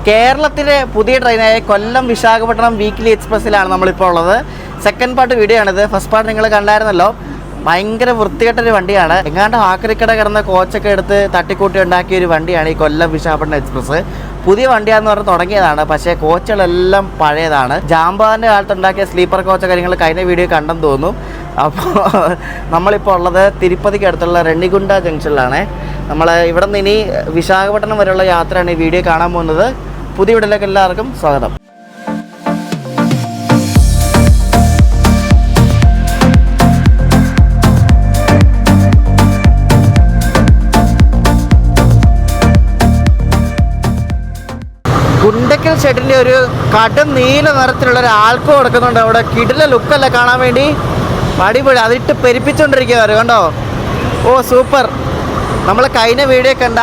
കേരളത്തിലെ പുതിയ ട്രെയിനായ കൊല്ലം വിശാഖപട്ടണം വീക്ക്ലി എക്സ്പ്രസ്സിലാണ് നമ്മളിപ്പോൾ ഉള്ളത്. സെക്കൻഡ് പാർട്ട് വീഡിയോ ആണിത്. ഫസ്റ്റ് പാർട്ട് നിങ്ങൾ കണ്ടായിരുന്നല്ലോ. ഭയങ്കര വൃത്തികെട്ടൊരു വണ്ടിയാണ്. എങ്ങാണ്ട് ആക്രിക്കട കിടന്ന കോച്ചൊക്കെ എടുത്ത് തട്ടിക്കൂട്ടി ഉണ്ടാക്കിയ ഒരു വണ്ടിയാണ് ഈ കൊല്ലം വിശാഖപട്ടണം എക്സ്പ്രസ്. പുതിയ വണ്ടിയാണെന്ന് പറഞ്ഞ് തുടങ്ങിയതാണ്, പക്ഷേ കോച്ചുകളെല്ലാം പഴയതാണ്. ജാമ്പാറിൻ്റെ കാലത്തുണ്ടാക്കിയ സ്ലീപ്പർ കോച്ചൊക്കെ നിങ്ങൾ കഴിഞ്ഞ വീഡിയോ കണ്ടെന്ന് തോന്നുന്നു. അപ്പോൾ നമ്മളിപ്പോൾ ഉള്ളത് തിരുപ്പതിക്ക് അടുത്തുള്ള റെണിഗുണ്ട ജംഗ്ഷനിലാണ്. നമ്മൾ ഇവിടെ നിന്ന് ഇനി വിശാഖപട്ടണം വരെയുള്ള യാത്രയാണ് ഈ വീഡിയോ കാണാൻ പോകുന്നത്. പുതിയ വീഡിയോയിലേക്ക് എല്ലാവർക്കും സ്വാഗതം. കുണ്ടക്കൽ ഷെഡിൻ്റെ ഒരു കടും നീല നിറത്തിലുള്ള ഒരു ആൽക്കോ കൊടുക്കുന്നുണ്ട്. അവിടെ കിടില ലുക്കല്ല കാണാൻ വേണ്ടി, അടിപൊളി. അതിട്ട് പെരിപ്പിച്ചുകൊണ്ടിരിക്കുകയാണ് കണ്ടോ. ഓ സൂപ്പർ. നമ്മൾ കഴിഞ്ഞ വീഡിയോ കണ്ട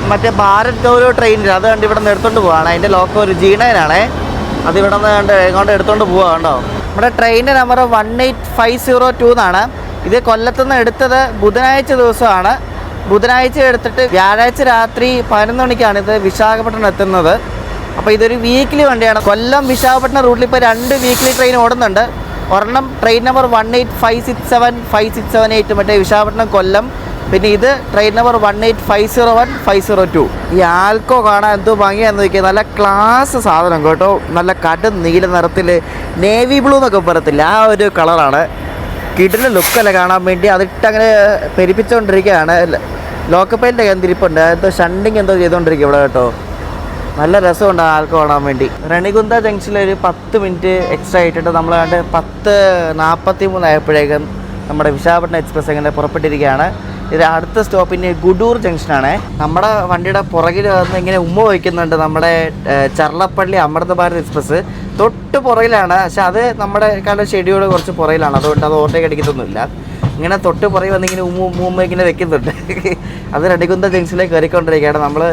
മറ്റേ ഭാരത് ഗൗരവ് ട്രെയിനിൽ അത് കണ്ട് ഇവിടെ നിന്ന് എടുത്തുകൊണ്ട് പോവാണ്. അതിൻ്റെ ലോക്കോ ഒരു G9 അത് ഇവിടെ നിന്ന് കണ്ട് ഇങ്ങോട്ട് എടുത്തുകൊണ്ട് പോവുക കണ്ടോ. നമ്മുടെ ട്രെയിനിൻ്റെ നമ്പർ 18502 എന്നാണ്. ഇത് കൊല്ലത്തുനിന്ന് എടുത്തത് ബുധനാഴ്ച ദിവസമാണ്. ബുധനാഴ്ച എടുത്തിട്ട് വ്യാഴാഴ്ച രാത്രി 11 മണിക്കാണ് ഇത് വിശാഖപട്ടണം എത്തുന്നത്. അപ്പോൾ ഇതൊരു വീക്ക്ലി വണ്ടിയാണ്. കൊല്ലം വിശാഖപട്ടണം റൂട്ടിൽ ഇപ്പോൾ 2 വീക്ക്ലി ട്രെയിൻ ഓടുന്നുണ്ട്. ഒരെണ്ണം ട്രെയിൻ നമ്പർ 18567 5678 മറ്റേ വിശാഖപട്ടണം കൊല്ലം. പിന്നെ ഇത് ട്രെയിൻ നമ്പർ 18501 502. ഈ ആൽക്കോ കാണാൻ എന്തോ ഭംഗിയാണെന്ന് നോക്കിയാൽ നല്ല ക്ലാസ് സാധനം കേട്ടോ. നല്ല കടും നീല നിറത്തിൽ നേവി ബ്ലൂ എന്നൊക്കെ പറയത്തില്ല, ആ ഒരു കളറാണ്. കിടില ലുക്കല്ല കാണാൻ വേണ്ടി. അതിട്ടങ്ങനെ പെരിപ്പിച്ചുകൊണ്ടിരിക്കുകയാണ്. ലോക്കപ്പൈൻ്റെ തിരിപ്പുണ്ട്, എന്തോ ഷണ്ടിങ് എന്തോ ചെയ്തുകൊണ്ടിരിക്കുക ഇവിടെ കേട്ടോ. നല്ല രസമുണ്ട് ആൽക്കോ കാണാൻ വേണ്ടി. റെണിഗുന്ത ജംഗ്ഷനിൽ ഒരു 10 മിനിറ്റ് എക്സ്ട്രാ ഇട്ടിട്ട് നമ്മൾ കണ്ട് 10:43 ആയപ്പോഴേക്കും നമ്മുടെ വിശാഖപട്ടണം എക്സ്പ്രസ് ഇങ്ങനെ പുറപ്പെട്ടിരിക്കുകയാണ്. ഇത് അടുത്ത സ്റ്റോപ്പിന് ഗുഡൂർ ജംഗ്ഷനാണ്. നമ്മുടെ വണ്ടിയുടെ പുറകിൽ വന്ന് ഇങ്ങനെ ഉമ്മ വയ്ക്കുന്നുണ്ട് നമ്മുടെ ചർലപ്പള്ളി അമൃത ഭാരത് എക്സ്പ്രസ്. തൊട്ട് പുറകിലാണ്, പക്ഷെ അത് നമ്മുടെ കാലം ഷെഡ്യൂൾ കുറച്ച് പുറകിലാണ്, അതുകൊണ്ട് അത് ഓവർടേക്ക് അടിക്കത്തൊന്നുമില്ല. ഇങ്ങനെ തൊട്ട് പുറകിൽ വന്ന് ഇങ്ങനെ ഉമ്മ ഇങ്ങനെ വെക്കുന്നുണ്ട്. അത് റെണിഗുന്ത ജംഗ്ഷനിലേക്ക് കയറിക്കൊണ്ടിരിക്കുകയാണ്. നമ്മൾ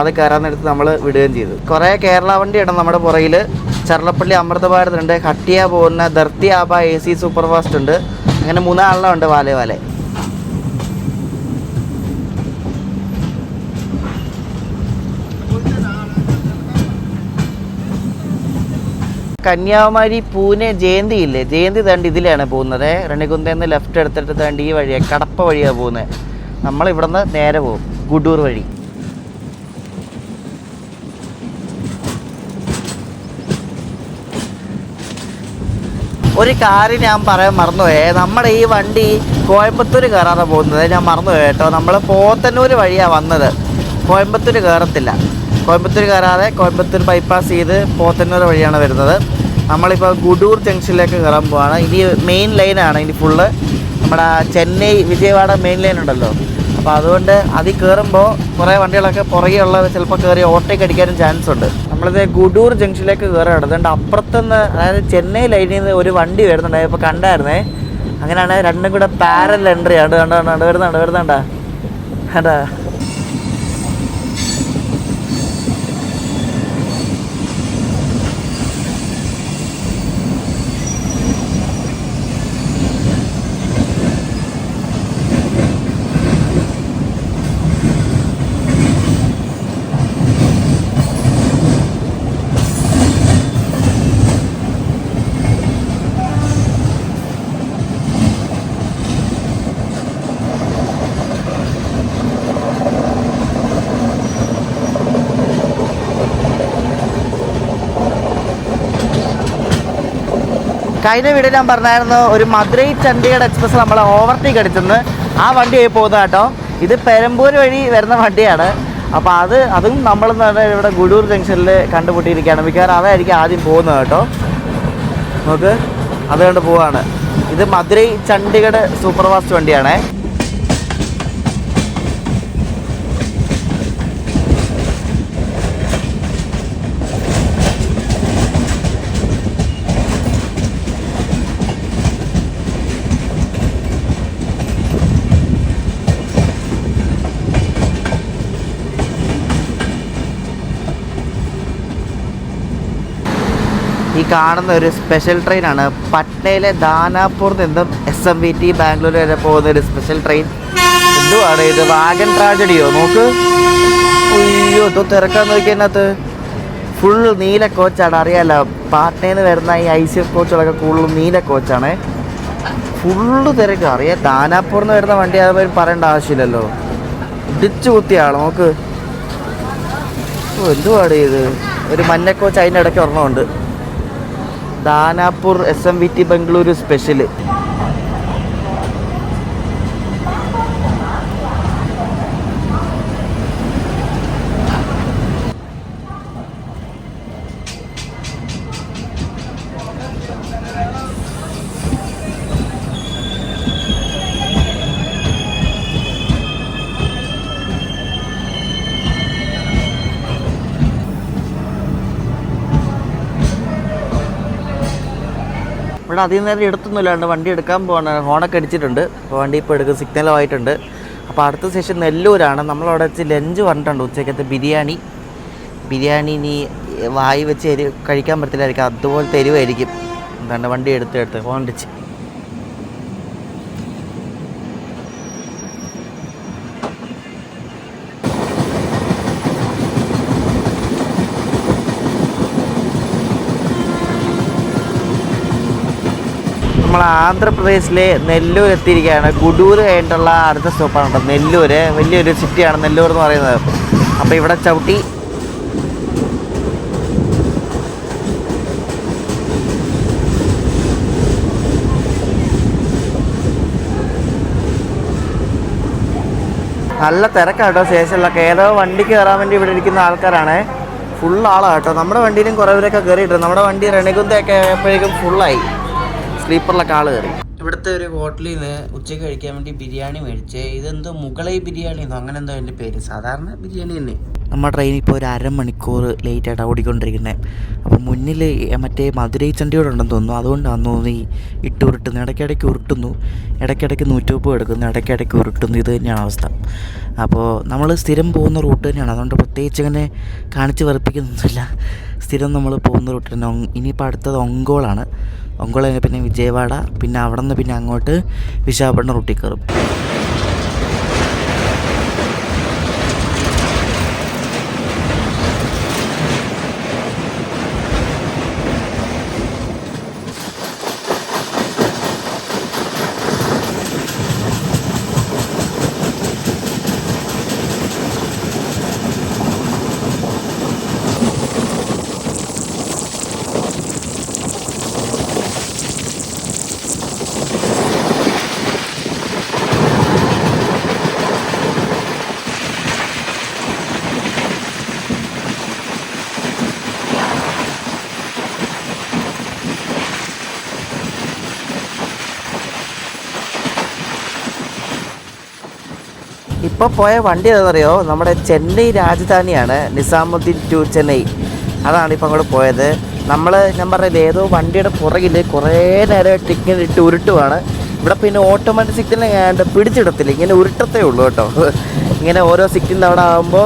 അത് കയറാന്നെടുത്ത് നമ്മൾ വിടുകയും ചെയ്തു. കുറേ കേരള വണ്ടിയാണ് നമ്മുടെ പുറകിൽ. ചർലപ്പള്ളി അമൃത ഭാരത് ഉണ്ട്, ഹട്ടിയ പോകുന്ന Dharti Aba AC super fast ഉണ്ട്. അങ്ങനെ 3 ആളെല്ലാം ഉണ്ട് വാലെ. കന്യാകുമാരി പൂനെ ജയന്തി ഇല്ലേ, ജയന്തി തണ്ട് ഇതിലാണ് പോകുന്നത്. റെണിഗുന്തയിൽ നിന്ന് ലെഫ്റ്റ് എടുത്തിട്ട് തണ്ട് ഈ വഴിയാണ്, കടപ്പ വഴിയാണ് പോകുന്നത്. നമ്മളിവിടെ നിന്ന് നേരെ പോകും ഗുഡൂർ വഴി. ഒരു കാര്യം ഞാൻ പറയാൻ മറന്നുപോയേ, നമ്മുടെ ഈ വണ്ടി കോയമ്പത്തൂർ കയറാതെ പോകുന്നത് ഞാൻ മറന്നുപോയി കേട്ടോ. നമ്മൾ പോത്തന്നൂർ വഴിയാണ് വന്നത്, കോയമ്പത്തൂർ കയറത്തില്ല. കോയമ്പത്തൂർ കയറാതെ കോയമ്പത്തൂർ ബൈപ്പാസ് ചെയ്ത് പോത്തന്നൂർ വഴിയാണ് വരുന്നത്. നമ്മളിപ്പോൾ ഗുഡൂർ ജംഗ്ഷനിലേക്ക് കയറാൻ പോവാണ്. ഇനി മെയിൻ ലൈനാണ് ഇനി ഫുള്ള്. നമ്മുടെ ചെന്നൈ വിജയവാഡ മെയിൻ ലൈൻ ഉണ്ടല്ലോ, അപ്പോൾ അതുകൊണ്ട് അതിൽ കയറുമ്പോൾ കുറേ വണ്ടികളൊക്കെ പുറകെ ഉള്ളത് ചിലപ്പോൾ കയറി ഓവർടേക്ക് അടിക്കാനും ചാൻസ് ഉണ്ട്. നമ്മളിത് ഗുഡൂർ ജംഗ്ഷനിലേക്ക് കയറുകയാണ്. അതുകൊണ്ട് അപ്പുറത്തുനിന്ന്, അതായത് ചെന്നൈ ലൈനിൽ നിന്ന് ഒരു വണ്ടി വരുന്നുണ്ടായി, ഇപ്പോൾ കണ്ടായിരുന്നേ. അങ്ങനെയാണ് രണ്ടും കൂടെ പാരലൽ എൻട്രി ആണ്. വരുന്നുണ്ടാ അതാ. കഴിഞ്ഞ വീഡിയോ ഞാൻ പറഞ്ഞായിരുന്നു ഒരു മധുരൈ ചണ്ഡീഗഡ് എക്സ്പ്രസ് നമ്മൾ ഓവർടേക്ക് അടിച്ചെന്ന്. ആ വണ്ടി ആയി പോകുന്നത് കേട്ടോ. ഇത് പെരമ്പൂർ വഴി വരുന്ന വണ്ടിയാണ്. അപ്പോൾ അതും നമ്മൾ ഇവിടെ ഗുഡൂർ ജംഗ്ഷനിൽ കണ്ടുപിട്ടിരിക്കുകയാണ്. മിക്കവാറും അതായിരിക്കും ആദ്യം പോകുന്നത് കേട്ടോ. നമുക്ക് അത് കണ്ട് പോവാണ്. ഇത് മധുരൈ ചണ്ഡീഗഡ് സൂപ്പർ ഫാസ്റ്റ് വണ്ടിയാണേ. ഈ കാണുന്ന ഒരു സ്പെഷ്യൽ ട്രെയിനാണ്. പട്നയിലെ ദാനാപൂർ നിന്നും SMVT ബാംഗ്ലൂർ വരെ പോകുന്ന ഒരു സ്പെഷ്യൽ ട്രെയിൻ. എന്തുവാണ് ഇത്, വാഗൻ ട്രാജഡിയോ? നോക്ക്, അയ്യോ ഇത് തിരക്കാൻ നോക്കിയതിനകത്ത്. ഫുൾ നീല കോച്ചാണ്, അറിയാലോ പാട്നയിൽ നിന്ന് വരുന്ന ഈ ICF കോച്ചുകളൊക്കെ കൂടുതലും നീല കോച്ചാണ്. ഫുള്ള് തിരക്ക്. അറിയാം ദാനാപൂറിൽ നിന്ന് വരുന്ന വണ്ടി അത് പറയേണ്ട ആവശ്യമില്ലല്ലോ, ഇടിച്ചു കുത്തിയാണ്. നോക്ക് എന്തുപാട് ഇത്. ഒരു മഞ്ഞ കോച്ച് അതിൻ്റെ ഇടയ്ക്ക് ഒരെണ്ണമുണ്ട്. Danapur SMVT Bengaluru special. ഇവിടെ അധികം നേരം എടുത്തൊന്നുമില്ലാണ്ട് വണ്ടി എടുക്കാൻ പോകണം. ഹോണൊക്കെ അടിച്ചിട്ടുണ്ട്. അപ്പോൾ വണ്ടി ഇപ്പോൾ എടുക്കും, സിഗ്നലും ആയിട്ടുണ്ട്. അപ്പോൾ അടുത്ത സ്റ്റേഷൻ നെല്ലൂരാണ്. നമ്മളവിടെ വെച്ച് ലഞ്ച് പറഞ്ഞിട്ടുണ്ട്, ഉച്ചക്കത്തെ ബിരിയാണി ഇനി വായി വെച്ച് കഴിക്കാൻ പറ്റില്ലായിരിക്കും, അതുപോലത്തെ എരിവായിരിക്കും. എന്താണ് വണ്ടി എടുത്ത് ഹോൺ അടിച്ച്. നമ്മൾ ആന്ധ്രാപ്രദേശിലെ നെല്ലൂർ എത്തിയിരിക്കുകയാണ്. ഗുഡൂർ കഴിഞ്ഞിട്ടുള്ള അടുത്ത സ്റ്റോപ്പാണ് കേട്ടോ നെല്ലൂർ. വലിയൊരു സിറ്റിയാണ് നെല്ലൂർ എന്ന് പറയുന്നത്. അപ്പോൾ ഇവിടെ ചവിട്ടി നല്ല തിരക്കാട്ടോ സ്റ്റേഷനിലൊക്കെ. ഏതോ വണ്ടിക്ക് കയറാൻ വേണ്ടി ഇവിടെ ഇരിക്കുന്ന ആൾക്കാരാണ്. ഫുൾ ആളാണ് കേട്ടോ. നമ്മുടെ വണ്ടിയിലും കുറേ പേരൊക്കെ കയറിയിട്ടുണ്ട്. നമ്മുടെ വണ്ടി റെണികുന്തയൊക്കെ ആയപ്പോഴേക്കും ഫുള്ളായി, സ്ലീപ്പറിലൊക്കെ ആൾ കയറി. ഇവിടുത്തെ ഒരു ഹോട്ടലിൽ നിന്ന് ഉച്ചയ്ക്ക് കഴിക്കാൻ വേണ്ടി ബിരിയാണി മേടിച്ച്. ഇതെന്തോ മുഗളൈ ബിരിയാണി എന്നോ അങ്ങനെ എന്തോ എൻ്റെ പേര്. സാധാരണ ബിരിയാണി തന്നെ. നമ്മുടെ ട്രെയിൻ ഇപ്പോൾ ഒരു അരമണിക്കൂർ ലേറ്റായിട്ടാണ് ഓടിക്കൊണ്ടിരിക്കുന്നത്. അപ്പോൾ മുന്നിൽ മറ്റേ മധുരൈ ചണ്ടിയോടുണ്ടെന്ന് തോന്നുന്നു, അതുകൊണ്ടാണെന്ന് തോന്നുന്നു ഈ ഉരുട്ടുന്നു. ഇടയ്ക്കിടയ്ക്ക് ഉരുട്ടുന്നു, ഇടയ്ക്കിടയ്ക്ക് 130 എടുക്കുന്നു, ഇടയ്ക്കിടയ്ക്ക് ഉരുട്ടുന്നു. ഇത് തന്നെയാണ് അവസ്ഥ. അപ്പോൾ നമ്മൾ സ്ഥിരം പോകുന്ന റൂട്ട് തന്നെയാണ്, അതുകൊണ്ട് പ്രത്യേകിച്ച് അങ്ങനെ കാണിച്ച് വെറുപ്പിക്കുന്നൊന്നുമില്ല. സ്ഥിരം നമ്മൾ പോകുന്ന റൂട്ട് തന്നെ. ഇനിയിപ്പോൾ അടുത്തത് ഒങ്കോളാണ്. ഒങ്കോൾ കഴിഞ്ഞ് പിന്നെ വിജയവാഡ, പിന്നെ അവിടെ നിന്ന് പിന്നെ അങ്ങോട്ട് വിശാഖപട്ടണം റൂട്ടിൽ കയറും. ഇപ്പോൾ പോയ വണ്ടി ഏതാണെന്നറിയോ? നമ്മുടെ ചെന്നൈ രാജധാനിയാണ്, നിസാമുദ്ദീൻ ടു ചെന്നൈ. അതാണ് ഇപ്പോൾ അങ്ങോട്ട് പോയത്. ഞാൻ പറഞ്ഞത് ഏതോ വണ്ടിയുടെ പുറകിൽ കുറേ നേരമായിട്ട് ഇങ്ങനെ ഇട്ട് ഉരുട്ടുവാണ്. ഇവിടെ പിന്നെ ഓട്ടോമാറ്റിക് സിഗ്നൽ പിടിച്ചിടത്തില്ല, ഇങ്ങനെ ഉരുട്ടത്തേ ഉള്ളൂ കേട്ടോ. ഇങ്ങനെ ഓരോ സിഗ്നൽ അവിടെ ആകുമ്പോൾ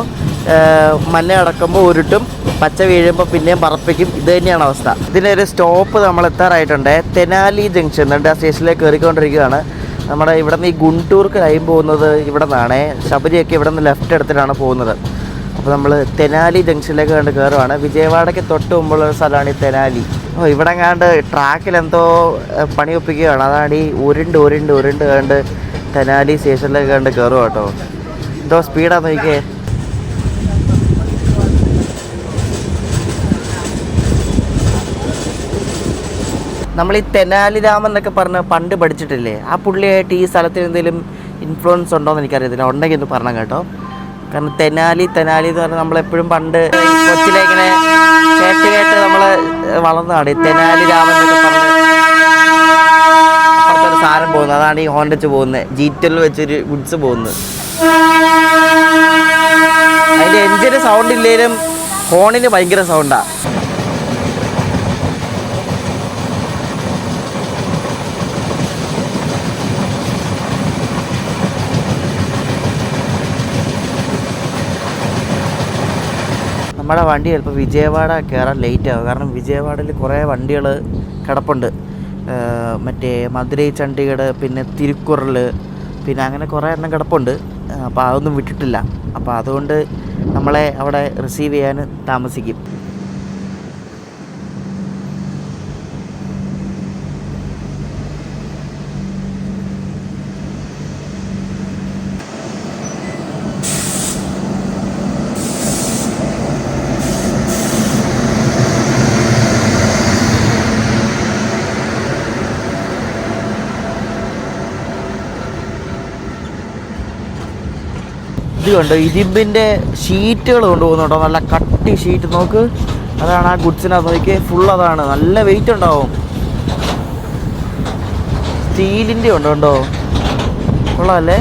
മഞ്ഞ അടക്കുമ്പോൾ ഉരുട്ടും, പച്ച വീഴുമ്പോൾ പിന്നെയും പറപ്പിക്കും. ഇത് തന്നെയാണ് അവസ്ഥ. ഇതിനൊരു സ്റ്റോപ്പ് നമ്മൾ എത്താറായിട്ടുണ്ട്. തെനാലി ജംഗ്ഷൻ എന്നിട്ട് ആ സ്റ്റേഷനിലേക്ക് കയറിക്കൊണ്ടിരിക്കുകയാണ്. നമ്മുടെ ഇവിടെ നിന്ന് ഈ ഗുണ്ടൂർക്ക് ലൈൻ പോകുന്നത് ഇവിടെ നിന്നാണ്. ശബരിയൊക്കെ ഇവിടെ നിന്ന് ലെഫ്റ്റ് എടുത്തിട്ടാണ് പോകുന്നത്. അപ്പോൾ നമ്മൾ തെനാലി ജംഗ്ഷനിലേക്ക് കണ്ട് കയറുവാണ്. വിജയവാഡയ്ക്ക് തൊട്ട് മുമ്പുള്ള സ്ഥലമാണ് ഈ തെനാലി. ഇവിടെ കണ്ട് ട്രാക്കിൽ എന്തോ പണി ഒപ്പിക്കുകയാണ്. അതാണ് ഈ ഉരുണ്ട് കണ്ട് തെനാലി സ്റ്റേഷനിലേക്ക് കണ്ട് കയറുക കേട്ടോ. എന്തോ സ്പീഡാന്ന് നോക്കിയേ. നമ്മൾ ഈ തെനാലി രാമൻ എന്നൊക്കെ പറഞ്ഞ് പണ്ട് പഠിച്ചിട്ടില്ലേ? ആ പുള്ളിയായിട്ട് ഈ സ്ഥലത്തിന് എന്തെങ്കിലും ഇൻഫ്ലുവൻസ് ഉണ്ടോ എന്ന് എനിക്കറിയത്തില്ല. ഉണ്ടെങ്കിൽ ഒന്ന് പറഞ്ഞാൽ കേട്ടോ. കാരണം തെനാലി എന്ന് പറഞ്ഞാൽ നമ്മളെപ്പോഴും പണ്ട് കൊച്ചിലെ ഇങ്ങനെ കേട്ട് നമ്മൾ വളർന്നതാണ്. ഈ തെനാലി രാമൻ എന്നൊക്കെ പറഞ്ഞ് അപ്പുറത്തൊരു സാധനം പോകുന്നത്, അതാണ് ഈ ഹോൺ വെച്ച് പോകുന്നത്. G12 വെച്ചൊരു ഗുഡ്സ് പോകുന്നത്. അതിൻ്റെ എഞ്ചിന് സൗണ്ട് ഇല്ലെങ്കിലും ഹോണിന് ഭയങ്കര സൗണ്ടാണ്. നമ്മുടെ വണ്ടി ചിലപ്പോൾ വിജയവാഡ കയറാൻ ലേറ്റ് ആകും. കാരണം വിജയവാഡയിൽ കുറേ വണ്ടികൾ കിടപ്പുണ്ട്. മറ്റേ മധുരൈ ചണ്ഡീഗഡ്, പിന്നെ തിരുക്കുറൽ, പിന്നെ അങ്ങനെ കുറേ എണ്ണം കിടപ്പുണ്ട്. അപ്പോൾ അതൊന്നും വിട്ടിട്ടില്ല. അപ്പോൾ അതുകൊണ്ട് നമ്മളെ അവിടെ റിസീവ് ചെയ്യാൻ താമസിക്കും. ഉണ്ട്, ഇരുമ്പിൻ്റെ ഷീറ്റുകൾ കൊണ്ടുപോകുന്നുണ്ടോ, നല്ല കട്ടി ഷീറ്റ്. നോക്ക്, അതാണ് ആ ഗുഡ്സിനകത്ത് നോക്കി, ഫുൾ അതാണ്. നല്ല വെയിറ്റ് ഉണ്ടാവും. സ്റ്റീലിൻ്റെ ഉണ്ട് കേട്ടോ, കൊള്ളാമല്ലേ?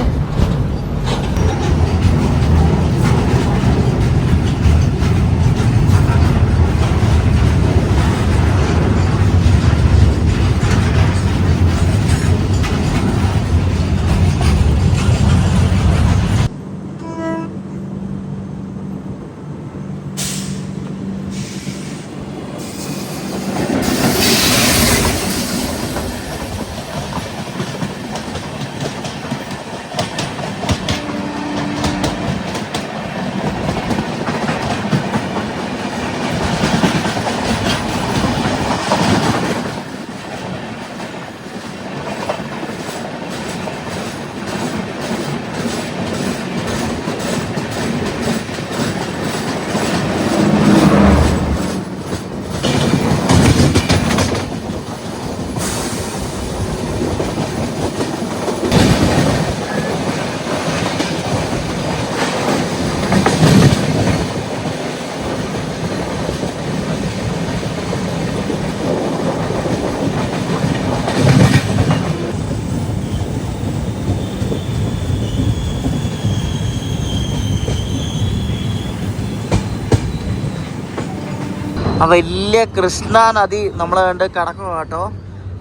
ആ വലിയ കൃഷ്ണ നദി നമ്മൾ കണ്ട് കടക്കും കേട്ടോ.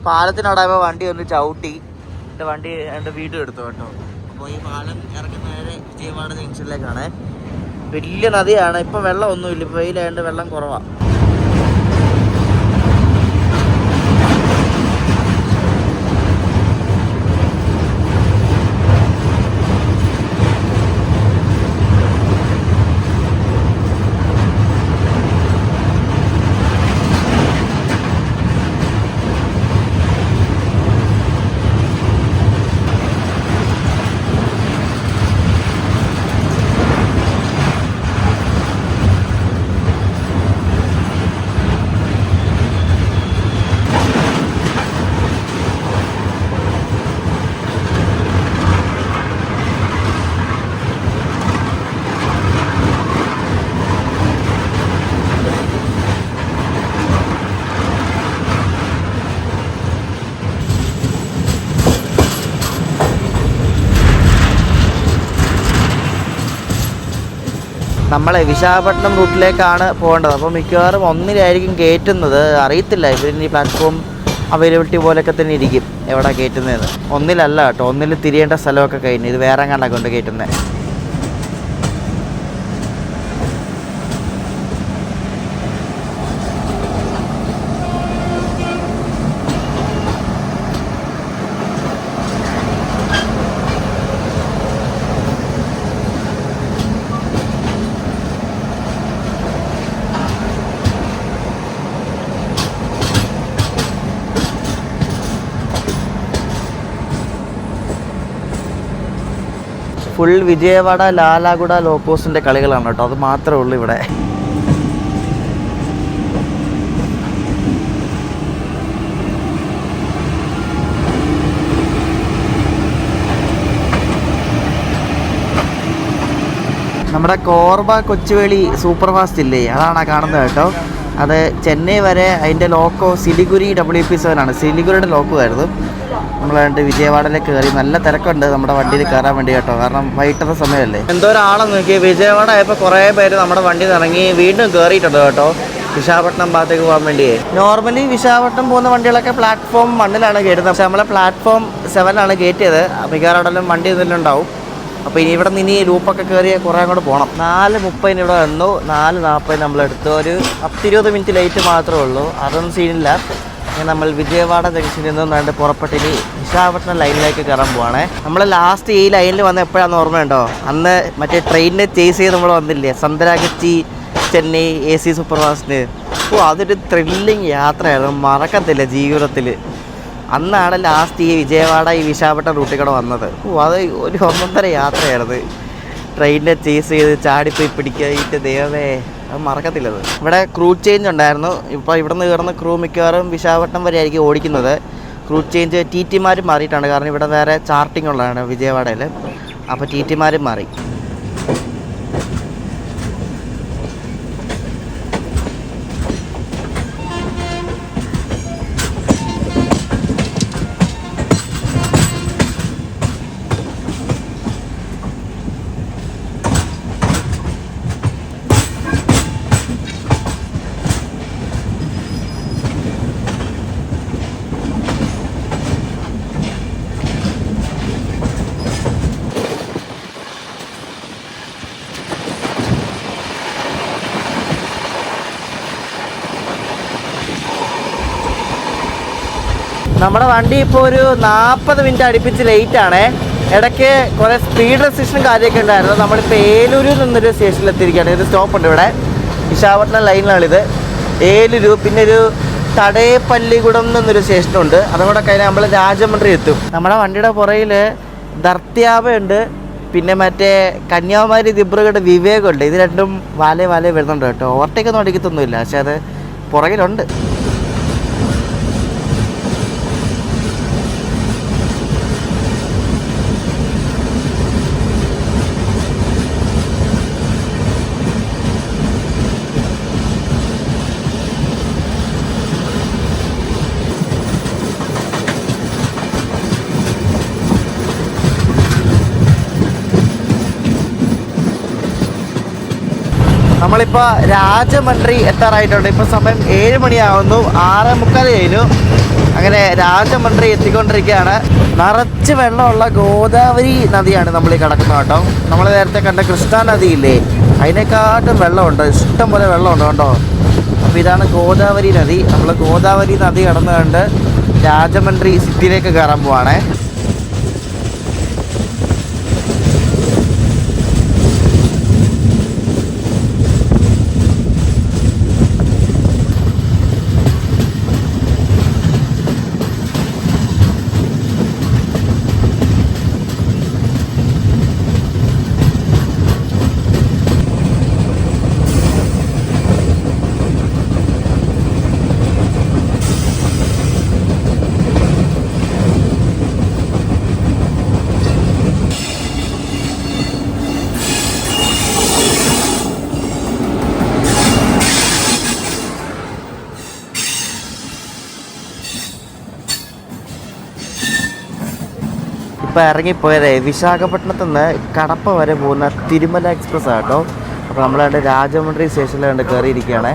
പാലത്തിനടയുമ്പോൾ വണ്ടി ഒന്ന് ചവിട്ടി, എൻ്റെ വണ്ടി എൻ്റെ വീണ്ടും എടുത്തു കേട്ടോ. അപ്പോൾ ഈ പാലം ഇറക്കുന്ന നേരെ വിജയവാഡ ജംഗ്ഷനിലേക്കാണ്. വലിയ നദിയാണ്. ഇപ്പം വെള്ളം ഒന്നുമില്ല, ഇപ്പോൾ വെയിലായതുകൊണ്ട് വെള്ളം കുറവാണ്. നമ്മളെ വിശാഖപട്ടണം റൂട്ടിലേക്കാണ് പോകേണ്ടത്. അപ്പോൾ മിക്കവാറും ഒന്നിലായിരിക്കും കയറ്റുന്നത്. അറിയത്തില്ല, ഇവരിനി പ്ലാറ്റ്ഫോം അവൈലബിലിറ്റി പോലെയൊക്കെ തന്നെ ഇരിക്കും എവിടെ കയറ്റുന്നതെന്ന്. ഒന്നിലല്ല കേട്ടോ, ഒന്നിൽ തിരിയേണ്ട സ്ഥലമൊക്കെ കഴിഞ്ഞു. ഇത് വേറെ കണ്ടൊക്കെ കൊണ്ട് കയറ്റുന്നത്. ഫുൾ വിജയവാഡ ലാലാഗുഡ ലോക്കോസിൻ്റെ കളികളാണ് കേട്ടോ. അത് മാത്രമേ ഉള്ളൂ ഇവിടെ. നമ്മുടെ കോർബ കൊച്ചുവേളി സൂപ്പർ ഫാസ്റ്റ് ഇല്ലേ, അതാണ് കാണുന്നത് കേട്ടോ. അത് ചെന്നൈ വരെ അതിൻ്റെ ലോക്കോ സിലിഗുരി WP7 ആണ്. സിലിഗുരിയുടെ ലോക്കോ ആയിരുന്നു. നമ്മളായിട്ട് വിജയവാഡയിലേക്ക് കയറി. നല്ല തിരക്കുണ്ട് നമ്മുടെ വണ്ടിയിൽ കയറാൻ വേണ്ടി കേട്ടോ, കാരണം വൈകിട്ടത്തെ സമയമല്ലേ. എന്തോ ഒരാളെന്ന് നോക്കി വിജയവാഡ ആയപ്പോൾ കുറേ പേര് നമ്മുടെ വണ്ടിയിൽ നിന്ന് ഇറങ്ങി വീണ്ടും കയറിയിട്ടുണ്ട് കേട്ടോ, വിശാഖപട്ടണം ഭാഗത്തേക്ക് പോകാൻ വേണ്ടി. നോർമലി വിശാഖപട്ടണം പോകുന്ന വണ്ടികളൊക്കെ പ്ലാറ്റ്ഫോം 1-ലാണ് കയറ്റുന്നത്. പക്ഷേ നമ്മളെ പ്ലാറ്റ്ഫോം 7-ലാണ് കയറ്റിയത്. മിക്കവാറും വണ്ടി എന്തെങ്കിലും ഉണ്ടാവും. അപ്പോൾ ഇനി ഇവിടെ നിന്ന് ലൂപ്പൊക്കെ കയറി കുറേ അങ്ങോട്ട് പോകണം. 4:30 ഇവിടെ വന്നു, 4:40 നമ്മളെടുത്തു. ഒരു 10-20 മിനിറ്റ് ലേറ്റ് മാത്രമേ ഉള്ളൂ. അതൊന്നും സീനില്ല. നമ്മൾ വിജയവാഡ ജംഗ്ഷനിൽ നിന്നും പുറപ്പെട്ടിട്ട് വിശാഖപട്ടണം ലൈനിലേക്ക് കയറാൻ പോവാണേ. നമ്മൾ ലാസ്റ്റ് ഈ ലൈനിൽ വന്ന എപ്പോഴാണെന്ന് ഓർമ്മയുണ്ടോ? അന്ന് മറ്റേ ട്രെയിനിനെ ചേസ് ചെയ്ത് നമ്മൾ വന്നില്ലേ, സന്തരാഗച്ചി ചെന്നൈ AC സൂപ്പർ ഫാസ്റ്റിന്. അതൊരു ത്രില്ലിങ് യാത്രയായിരുന്നു, മറക്കത്തില്ല ജീവിതത്തിൽ. അന്നാണ് ലാസ്റ്റ് ഈ വിജയവാഡ ഈ വിശാഖപട്ടണം റൂട്ടിൽ കൂടെ വന്നത്. അത് ഒരു 1.5 യാത്രയായിരുന്നു. ട്രെയിനിനെ ചേസ് ചെയ്ത് ചാടിപ്പോയി പിടിക്കായിട്ട് ദൈവമേ, അത് മറക്കത്തില്ലത്. ഇവിടെ ക്രൂ ചേഞ്ച് ഉണ്ടായിരുന്നു. ഇപ്പോൾ ഇവിടെ നിന്ന് കയറുന്ന ക്രൂ മിക്കവാറും വിശാഖപട്ടണം വരെ ആയിരിക്കും ഓടിക്കുന്നത്. ക്രൂ ചേഞ്ച് TT-മാരും മാറിയിട്ടാണ്, കാരണം ഇവിടെ വേറെ ചാർട്ടിങ് ഉള്ളതാണ് വിജയവാഡയിൽ. അപ്പോൾ TT-മാരും മാറി. നമ്മുടെ വണ്ടി ഇപ്പോൾ ഒരു 40 മിനിറ്റ് അടുപ്പിച്ച് ലേറ്റ് ആണേ. ഇടയ്ക്ക് കുറേ സ്പീഡ് റെസ്ട്രിക്ഷനും കാര്യമൊക്കെ ഉണ്ടായിരുന്നു. നമ്മളിപ്പോൾ ഏലൂരിൽ നിന്നൊരു സ്റ്റേഷനിൽ എത്തിയിരിക്കുകയാണ്. ഒരു സ്റ്റോപ്പുണ്ട് ഇവിടെ, വിശാഖപട്ടണം ലൈനിലാണിത്. ഏലൂർ, പിന്നെ ഒരു തടേപ്പള്ളിക്കുടം എന്നൊരു സ്റ്റേഷനുണ്ട്. അതുകൂടെ കഴിഞ്ഞാൽ നമ്മൾ രാജമന്ത്രി എത്തും. നമ്മുടെ വണ്ടിയുടെ പുറയിൽ ദർത്യാവയുണ്ട്, പിന്നെ മറ്റേ കന്യാകുമാരി ദിബ്രുഗഡ് വിവേകമുണ്ട്. ഇത് രണ്ടും വാലേ വരുന്നുണ്ട് കേട്ടോ. ഓവർടേക്കൊന്നും അടിക്കത്തൊന്നുമില്ല, പക്ഷെ അത് പുറകിലുണ്ട്. നമ്മളിപ്പോൾ രാജമന്ത്രി എത്താറായിട്ടുണ്ട്. ഇപ്പോൾ സമയം 7 മണിയാവുന്നു, 6:45 കഴിഞ്ഞു. അങ്ങനെ രാജമന്ത്രി എത്തിക്കൊണ്ടിരിക്കുകയാണ്. നിറച്ച് വെള്ളമുള്ള ഗോദാവരി നദിയാണ് നമ്മൾ ഈ കിടക്കുന്നത് കേട്ടോ. നമ്മൾ നേരത്തെ കണ്ട കൃഷ്ണ നദിയില്ലേ, അതിനെക്കാട്ടും വെള്ളമുണ്ട്, ഇഷ്ടം പോലെ വെള്ളമുണ്ട് കേട്ടോ. അപ്പോൾ ഇതാണ് ഗോദാവരി നദി. നമ്മൾ ഗോദാവരി നദി കടന്നു കണ്ട് രാജമന്ത്രി സിറ്റിയിലേക്ക് കയറാൻ പോവാണേ. ഇപ്പോൾ ഇറങ്ങിപ്പോയത് വിശാഖപട്ടണത്തു നിന്ന് കടപ്പ വരെ പോകുന്ന തിരുമല എക്സ്പ്രസ് ആട്ടോ. അപ്പോൾ നമ്മളാണ്ട് രാജമന്ത്രി സ്റ്റേഷനിൽ കണ്ട് കയറിയിരിക്കുകയാണ്.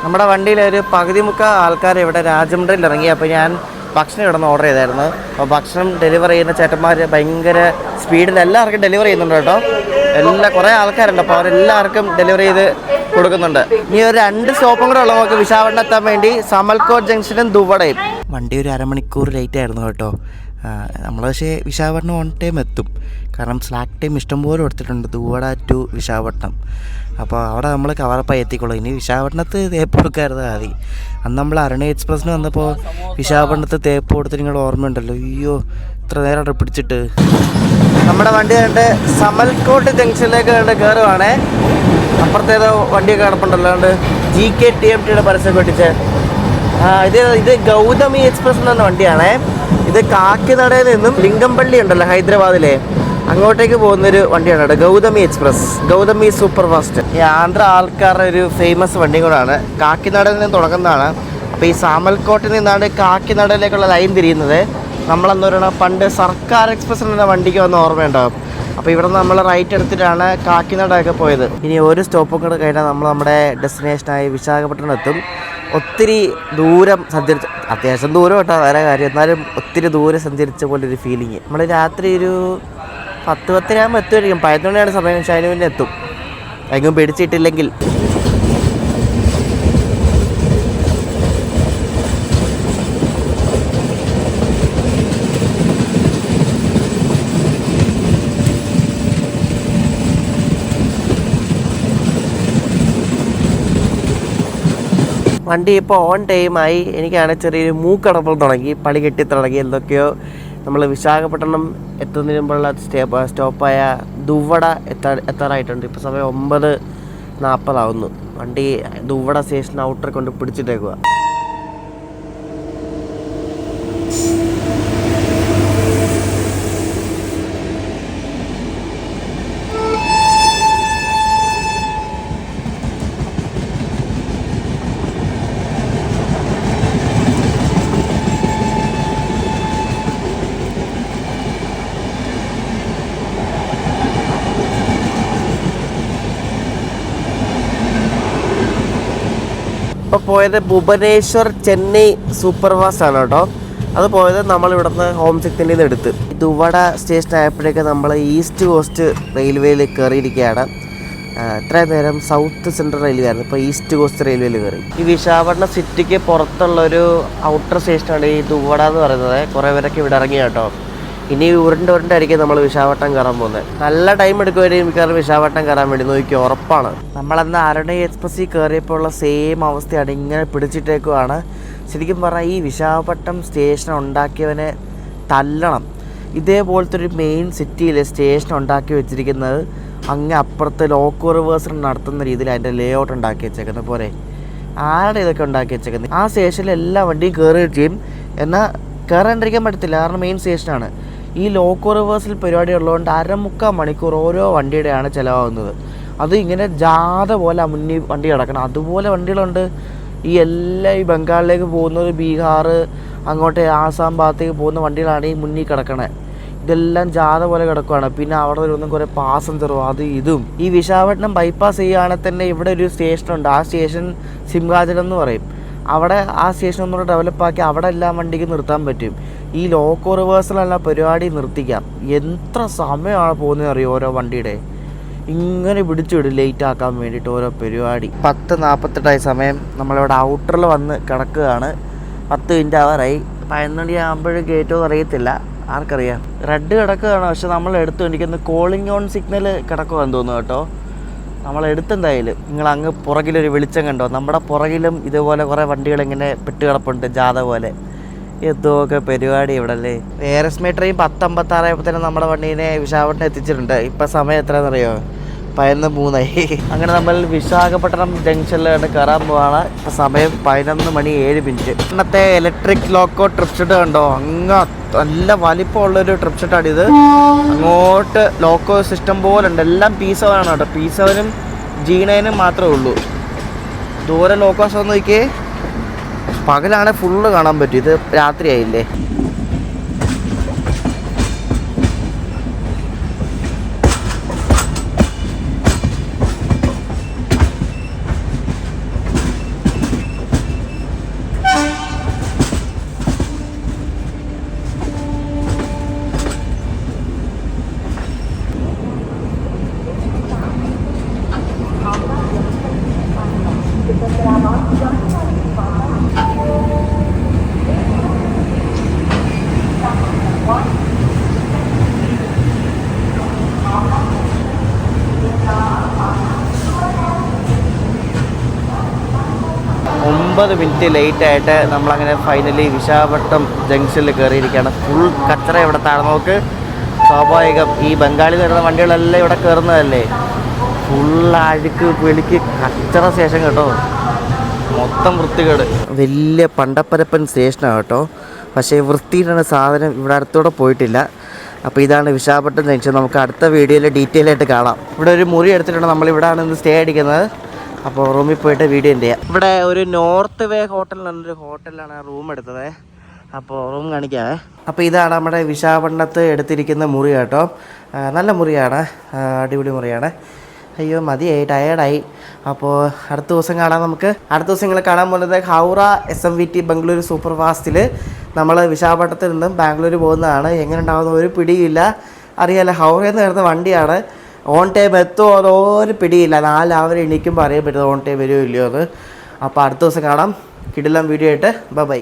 നമ്മുടെ വണ്ടിയിൽ ഒരു പകുതി മുക്കാൽ ആൾക്കാർ ഇവിടെ രാജമന്ത്രിയിൽ ഇറങ്ങി. അപ്പോൾ ഞാൻ ഭക്ഷണം ഇവിടെ നിന്ന് ഓർഡർ ചെയ്തായിരുന്നു. അപ്പോൾ ഭക്ഷണം ഡെലിവറി ചെയ്യുന്ന ചേട്ടന്മാർ ഭയങ്കര സ്പീഡിൽ എല്ലാവർക്കും ഡെലിവറി ചെയ്യുന്നുണ്ട് കേട്ടോ. കുറേ ആൾക്കാരുണ്ട്, അപ്പോൾ അവരെല്ലാവർക്കും ഡെലിവറി ചെയ്ത് കൊടുക്കുന്നുണ്ട്. ഇനി ഒരു 2 സ്റ്റോപ്പും കൂടെ ഉള്ള നമുക്ക് വിശാഖപട്ടണം എത്താൻ വേണ്ടി, സമൽകോട്ട് ജംഗ്ഷനും ദുവടയും. വണ്ടി ഒരു അരമണിക്കൂർ ലേറ്റ് ആയിരുന്നു കേട്ടോ. നമ്മൾ പക്ഷേ വിശാഖപട്ടണം ഓൺ ടൈം എത്തും, കാരണം സ്ലാക്ക് ടൈം ഇഷ്ടംപോലെ കൊടുത്തിട്ടുണ്ട് ദുവട ടു വിശാഖപട്ടണം. അപ്പോൾ അവിടെ നമ്മൾ കവറപ്പായി എത്തിക്കൊള്ളൂ. ഇനി വിശാഖപട്ടണത്ത് തേപ്പ് കൊടുക്കാറുണ്ട് മതി. അന്ന് നമ്മൾ അരുണ എക്സ്പ്രസ്സിന് വന്നപ്പോൾ വിശാഖപട്ടണത്ത് തേപ്പ് കൊടുത്ത് നിങ്ങളുടെ ഓർമ്മയുണ്ടല്ലോ. അയ്യോ, ഇത്ര നേരം അവിടെ പിടിച്ചിട്ട്. നമ്മുടെ വണ്ടി കണ്ട് സമൽകോട്ട് ജംഗ്ഷനിലേക്ക് കണ്ട് കയറുവാണേ. അപ്പുറത്തേതോ വണ്ടിയൊക്കെ കിടപ്പുണ്ടല്ലോ, അതുകൊണ്ട് GK-TMTയുടെ പരസ്യം ഒട്ടിച്ച്. ഇത് ഗൗതമി എക്സ്പ്രസ് എന്ന വണ്ടിയാണേ. ഇത് കാക്കിനടയിൽ നിന്നും ലിംഗംപള്ളി ഉണ്ടല്ലോ ഹൈദരാബാദിലെ, അങ്ങോട്ടേക്ക് പോകുന്നൊരു വണ്ടിയാണ് കേട്ടോ, Gautami express, Gautami super fast. ഈ ആന്ധ്ര ആൾക്കാരുടെ ഒരു ഫേമസ് വണ്ടിയും കൂടാണ്. കാക്കിനടയിൽ നിന്ന് തുടങ്ങുന്നതാണ്. അപ്പോൾ ഈ സാമൽകോട്ടിൽ നിന്നാണ് കാക്കിനടയിലേക്കുള്ള ലൈൻ തിരിയുന്നത്. നമ്മളെന്ന് പണ്ട് സർക്കാർ എക്സ്പ്രസ് എന്ന വണ്ടിക്ക് വന്ന ഓർമ്മയുണ്ടാവും. അപ്പോൾ ഇവിടെ നിന്ന് നമ്മൾ റൈറ്റ് എടുത്തിട്ടാണ് കാക്കിനടയൊക്കെ പോയത്. ഇനി ഒരു സ്റ്റോപ്പും കൂടെ കഴിഞ്ഞാൽ നമ്മൾ നമ്മുടെ ഡെസ്റ്റിനേഷനായി വിശാഖപട്ടണം എത്തും. ഒത്തിരി ദൂരം സഞ്ചരിച്ച, അത്യാവശ്യം ദൂരം കേട്ടോ, വേറെ കാര്യം, എന്നാലും ഒത്തിരി ദൂരം സഞ്ചരിച്ച പോലൊരു ഫീലിങ്. നമ്മൾ രാത്രി ഒരു 10-10 ആകുമ്പോൾ എത്തുമായിരിക്കും. 11 മണിയാണ് സമയം, പക്ഷേ അതിന് മുന്നേ എത്തും, എങ്ങും പിടിച്ചിട്ടില്ലെങ്കിൽ. വണ്ടി ഇപ്പോൾ ഓൺ ടൈമായി. എനിക്കാണെങ്കിൽ ചെറിയൊരു മൂക്കടപ്പോൾ തുടങ്ങി, പണി കെട്ടി തുടങ്ങി. എന്തൊക്കെയോ നമ്മൾ വിശാഖപട്ടണം എത്തുന്നതിന് മുമ്പുള്ള സ്റ്റോപ്പായ ദുവട എത്താറായിട്ടുണ്ട്. ഇപ്പോൾ സമയം 9:40 ആവുന്നു. വണ്ടി ദുവട സ്റ്റേഷൻ ഔട്ടർ കൊണ്ട് പിടിച്ചിട്ടേക്കുക. ഇപ്പോൾ പോയത് ഭുവനേശ്വർ ചെന്നൈ സൂപ്പർ ഫാസ്റ്റ് ആണ് കേട്ടോ. അത് പോയത് നമ്മൾ ഇവിടുന്ന് ഹോം സെക്ടറിൽ നിന്ന് എടുത്ത്. ദുവട സ്റ്റേഷൻ ആയപ്പോഴേക്ക് നമ്മൾ ഈസ്റ്റ് കോസ്റ്റ് റെയിൽവേയിൽ കയറിയിരിക്കുകയാണ്. ഇത്രയും നേരം സൗത്ത് സെൻട്രൽ റെയിൽവേ ആയിരുന്നു, ഇപ്പോൾ ഈസ്റ്റ് കോസ്റ്റ് റെയിൽവേയിൽ കയറി. ഈ വിശാഖപട്ടണം സിറ്റിക്ക് പുറത്തുള്ളൊരു ഔട്ടർ സ്റ്റേഷനാണ് ഈ ദുവട എന്ന് പറയുന്നത്. കുറേ പേരൊക്കെ ഇവിടെ ഇറങ്ങി കേട്ടോ. ഇനി ഉരുണ്ടായിരിക്കും നമ്മൾ വിശാഖപട്ടണം കയറാൻ പോകുന്നത്. നല്ല ടൈം എടുക്കുമായിരിക്കും മിക്കവാറും വിശാഖപട്ടണം കയറാൻ വേണ്ടി, നോക്കിയോ, ഉറപ്പാണ്. നമ്മളന്ന് അരണി എക്സ്പ്രസ്സിൽ കയറിയപ്പോൾ ഉള്ള സെയിം അവസ്ഥയാണ്, ഇങ്ങനെ പിടിച്ചിട്ടേക്കുവാണ്. ശരിക്കും പറഞ്ഞാൽ ഈ വിശാഖപട്ടണം സ്റ്റേഷൻ ഉണ്ടാക്കിയവനെ തല്ലണം. ഇതേപോലത്തെ ഒരു മെയിൻ സിറ്റിയിൽ സ്റ്റേഷൻ ഉണ്ടാക്കി വെച്ചിരിക്കുന്നത് അങ്ങ് അപ്പുറത്ത് ലോക്കോ റിവേഴ്സൽ നടത്തുന്ന രീതിയിൽ അതിൻ്റെ ലേ ഔട്ട് ഉണ്ടാക്കി വെച്ചേക്കുന്നത് പോലെ. ആരുടെ ഇതൊക്കെ ഉണ്ടാക്കി വെച്ചേക്കുന്നത്? ആ സ്റ്റേഷനിൽ എല്ലാ വണ്ടിയും കയറുകയും ചെയ്യും, എന്നാൽ കയറാണ്ടിരിക്കാൻ പറ്റത്തില്ല, കാരണം മെയിൻ സ്റ്റേഷനാണ്. ഈ ലോക്കോ റിവേഴ്സൽ പരിപാടി ഉള്ളതുകൊണ്ട് 1/4 മണിക്കൂർ ഓരോ വണ്ടിയുടെയാണ് ചിലവാകുന്നത്. അത് ഇങ്ങനെ ജാഥ പോലെ മുന്നിൽ വണ്ടി കിടക്കണം. അതുപോലെ വണ്ടികളുണ്ട്. ഈ ബംഗാളിലേക്ക് പോകുന്നത്, ബീഹാർ അങ്ങോട്ട് ആസാം ഭാഗത്തേക്ക് പോകുന്ന വണ്ടികളാണ് ഈ മുന്നിൽ കിടക്കണേ. ഇതെല്ലാം ജാഥ പോലെ കിടക്കുകയാണ്. പിന്നെ അവിടെ വരുന്ന കുറേ പാസഞ്ചറും അത് ഇതും. ഈ വിശാഖപട്ടണം ബൈപ്പാസ് ചെയ്യുകയാണെങ്കിൽ തന്നെ ഇവിടെ ഒരു സ്റ്റേഷനുണ്ട്. ആ സ്റ്റേഷൻ സിംഹാചലം എന്ന് പറയും. അവിടെ ആ സ്റ്റേഷൻ ഒന്നുകൂടെ ഡെവലപ്പാക്കി അവിടെ എല്ലാം വണ്ടിക്ക് നിർത്താൻ പറ്റും. ഈ ലോക്കോ റിവേഴ്സലെല്ലാം പരിപാടി നിർത്തിക്കാം. എത്ര സമയമാണ് പോകുന്നത് അറിയോ ഓരോ വണ്ടിയുടെ. ഇങ്ങനെ പിടിച്ചിടും ലേറ്റ് ആക്കാൻ വേണ്ടിയിട്ട് ഓരോ പരിപാടി. 10:48 സമയം. നമ്മളിവിടെ ഔട്ടറിൽ വന്ന് കിടക്കുകയാണ്. 10 മിനിറ്റ് ആവാറായി. 11 മണിയാകുമ്പോഴും കയറ്റുമോ അറിയത്തില്ല, ആർക്കറിയാം. റെഡ് കിടക്കുകയാണ്, പക്ഷെ നമ്മൾ എടുത്തു. എനിക്കൊന്ന് കോളിംഗ് ഓൺ സിഗ്നൽ കിടക്കുവാന്ന് തോന്നുന്നു കേട്ടോ. നമ്മളെടുത്തെന്തായാലും. നിങ്ങൾ അങ്ങ് പുറകിലൊരു വെളിച്ചം കണ്ടോ? നമ്മുടെ പുറകിലും ഇതുപോലെ കുറേ വണ്ടികൾ ഇങ്ങനെ പെട്ട് കിടപ്പുണ്ട് ജാഥ പോലെ. എന്തൊക്കെ പരിപാടി ഇവിടെ അല്ലേ. എയർസ്മേ ട്രെയിൻ 10:56 ആയപ്പോഴത്തേനും നമ്മുടെ വണ്ടീനെ വിശാഖപട്ടണം എത്തിച്ചിട്ടുണ്ട്. ഇപ്പം സമയം എത്രയാണെന്നറിയോ? 11:03. അങ്ങനെ നമ്മൾ വിശാഖപട്ടണം ജംഗ്ഷനിലാണ് കയറാൻ പോവാണ്. ഇപ്പം സമയം 11:07. ഇന്നത്തെ ഇലക്ട്രിക് ലോക്കോ ട്രിപ്പ് ഷെഡ് കണ്ടോ? അങ്ങ് നല്ല വലിപ്പമുള്ളൊരു ട്രിപ്പ് ഷെഡാണിത്. അങ്ങോട്ട് ലോക്കോ സിസ്റ്റം പോലെ ഉണ്ട്. എല്ലാം P7 ആണ് കേട്ടോ. P7-ഉം G9-ഉം മാത്രമേ ഉള്ളൂ. ദൂരെ ലോക്കോസ് ഒന്ന് നോക്കിയേ. പകലാണെങ്കിൽ ഫുള്ള് കാണാൻ പറ്റും. ഇത് രാത്രിയായില്ലേ. ഒമ്പത് മിനിറ്റ് ലേറ്റായിട്ട് നമ്മളങ്ങനെ ഫൈനലി വിശാഖപട്ടണം ജംഗ്ഷനിൽ കയറിയിരിക്കുകയാണ്. ഫുൾ കച്ചറ ഇവിടെ താഴെ നോക്ക്. സ്വാഭാവികം, ഈ ബംഗാളിൽ വരുന്ന വണ്ടികളെല്ലാം ഇവിടെ കയറുന്നതല്ലേ. ഫുൾ അഴുക്ക് വെളിക്ക് കച്ചറ സ്റ്റേഷൻ കേട്ടോ. മൊത്തം വൃത്തികേട്. വലിയ പണ്ടപ്പരപ്പൻ സ്റ്റേഷനാണ് കേട്ടോ. പക്ഷേ വൃത്തിയിലാണ് സാധനം. ഇവിടെ അടുത്തൂടെ പോയിട്ടില്ല. അപ്പോൾ ഇതാണ് വിശാഖപട്ടണം ജംഗ്ഷൻ. നമുക്ക് അടുത്ത വീഡിയോയിൽ ഡീറ്റെയിൽ ആയിട്ട് കാണാം. ഇവിടെ ഒരു മുറി എടുത്തിട്ടുണ്ട്. നമ്മളിവിടെയാണ് ഇന്ന് സ്റ്റേ അടിക്കുന്നത്. അപ്പോൾ റൂമിൽ പോയിട്ട് വീഡിയോ എന്ത് ചെയ്യാം. ഇവിടെ ഒരു നോർത്ത് വേ ഹോട്ടലിലൊരു ഹോട്ടലിലാണ് റൂം എടുത്തത്. അപ്പോൾ റൂം കാണിക്കാവേ. അപ്പോൾ ഇതാണ് നമ്മുടെ വിശാഖപട്ടണത്ത് എടുത്തിരിക്കുന്ന മുറി കേട്ടോ. നല്ല മുറിയാണ്, അടിപൊളി മുറിയാണ്. അയ്യോ മതിയായി, ടയേർഡായി. അപ്പോൾ അടുത്ത ദിവസം കാണാം. നമുക്ക് അടുത്ത ദിവസം നിങ്ങൾ കാണാൻ പോകുന്നത് ഹൗറ SMVT ബംഗളൂരു സൂപ്പർ ഫാസ്റ്റിൽ നമ്മൾ വിശാഖപട്ടണത്തിൽ നിന്നും ബാംഗ്ലൂർ പോകുന്നതാണ്. എങ്ങനെ ഉണ്ടാകുന്ന ഒരു പിടിയില്ല. അറിയാമല്ലോ, ഹൗറയിൽ നിന്ന് വരുന്ന വണ്ടിയാണ്. ഓൺ ടൈം എത്തുമോ അതോ ഒരു പിടിയില്ല. 4 അവർ എണീക്കുമ്പോൾ അറിയാൻ പറ്റുന്നത് ഓൺ ടൈം വരുമോ ഇല്ലയോ എന്ന്. അപ്പോൾ അടുത്ത ദിവസം കാണാം. കിടിലം വീഡിയോ ആയിട്ട്. ബൈ.